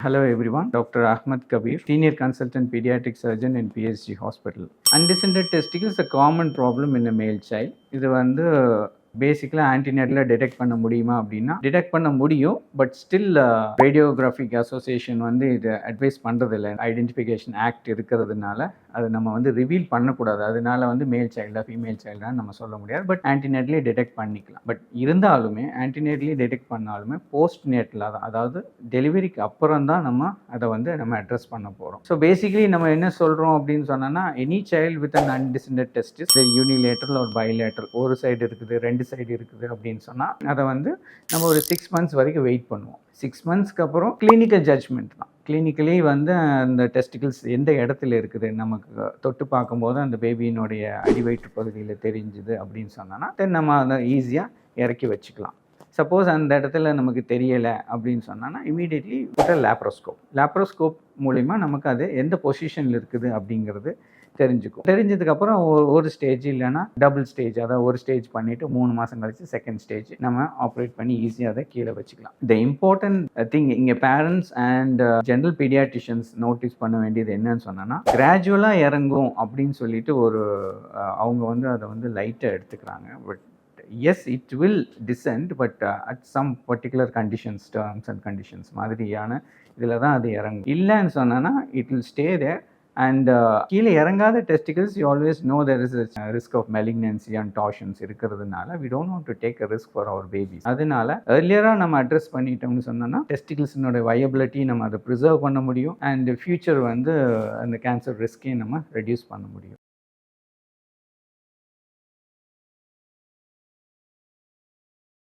Hello everyone, Dr. Ahmed Kabir, Senior Consultant Pediatric Surgeon in PSG Hospital. Undescended testicles is a common problem in a male child. இது வந்து பேசிக்கலாக ஆன்டிநேட்டில் detect பண்ண முடியுமா அப்படின்னா detect பண்ண முடியும். பட் ஸ்டில் ரேடியோகிராஃபிக் அசோசியேஷன் வந்து இதை அட்வைஸ் பண்ணுறதில்லை. ஐடென்டிஃபிகேஷன் ஆக்ட் இருக்கிறதுனால அதை நம்ம வந்து ரிவீல் பண்ணக்கூடாது. அதனால வந்து மேல் சைல்டா ஃபீமேல் சைல்டான்னு நம்ம சொல்ல முடியாது. பட் ஆன்டிநேட்லி டிடெக்ட் பண்ணிக்கலாம். பட் இருந்தாலுமே ஆன்டிநேட்லி டிடெக்ட் பண்ணாலுமே போஸ்ட் நேட்டில் தான், அதாவது டெலிவரிக்கு அப்புறம் தான் நம்ம அதை வந்து நம்ம அட்ரஸ் பண்ண போகிறோம். ஸோ பேசிக்கலி நம்ம என்ன சொல்கிறோம் அப்படின்னு சொன்னோன்னா, any child with an undescended testis unilateral ஒரு பைலேட்டரல், ஒரு சைடு இருக்குது ரெண்டு சைடு இருக்குது அப்படின்னு சொன்னால் அதை வந்து நம்ம ஒரு 6 months வரைக்கும் வெயிட் பண்ணுவோம். 6 monthsக்கு அப்புறம் கிளினிக்கல் ஜட்ஜ்மெண்ட் தான். கிளினிக்கலி வந்து அந்த டெஸ்டிகல்ஸ் எந்த இடத்துல இருக்குது நமக்கு தொட்டு பார்க்கும்போது அந்த பேபியினுடைய அடிவயிற்று பகுதியில் தெரிஞ்சுது அப்படின்னு சொன்னோன்னா தென் நம்ம அதை ஈஸியாக இறக்கி வச்சுக்கலாம். சப்போஸ் அந்த இடத்துல நமக்கு தெரியலை அப்படின்னு சொன்னோன்னா இமீடியட்லி லேப்ரோஸ்கோப் மூலிமா நமக்கு அது எந்த பொசிஷனில் இருக்குது அப்படிங்கிறது தெரிஞ்சதுக்கப்புறம் ஒரு ஸ்டேஜ் இல்லைன்னா டபுள் ஸ்டேஜ், அதாவது ஒரு ஸ்டேஜ் பண்ணிவிட்டு 3 மாதம் கழிச்சு செகண்ட் ஸ்டேஜ் நம்ம ஆப்ரேட் பண்ணி ஈஸியாக அதை கீழே வச்சுக்கலாம். த இம்பார்ட்டன்ட் திங் இங்கே parents and general paediatricians notice பண்ண வேண்டியது என்னன்னு சொன்னோன்னா, கிராஜுவலாக இறங்கும் அப்படின்னு சொல்லிட்டு அவங்க வந்து அதை வந்து லைட்டாக எடுத்துக்கிறாங்க. But yes, it will descend, but at some particular conditions, terms and conditions மாதிரியான இதில் தான் அது இறங்கும். இல்லைன்னு சொன்னோன்னா it will stay there. And கீழே இறங்காத testicles you always know there is a risk of malignancy and torsions இருக்கிறதுனால we don't want to take a risk for our babies. அதனால ஏர்லியராக நம்ம அட்ரஸ் பண்ணிட்டோம்னு சொன்னோன்னா டெஸ்டிகல்ஸினோட வயபிலிட்டி நம்ம அதை ப்ரிசர்வ் பண்ண முடியும். அண்ட் ஃபியூச்சர் வந்து அந்த கேன்சர் ரிஸ்கையும் நம்ம ரெடியூஸ் பண்ண முடியும்.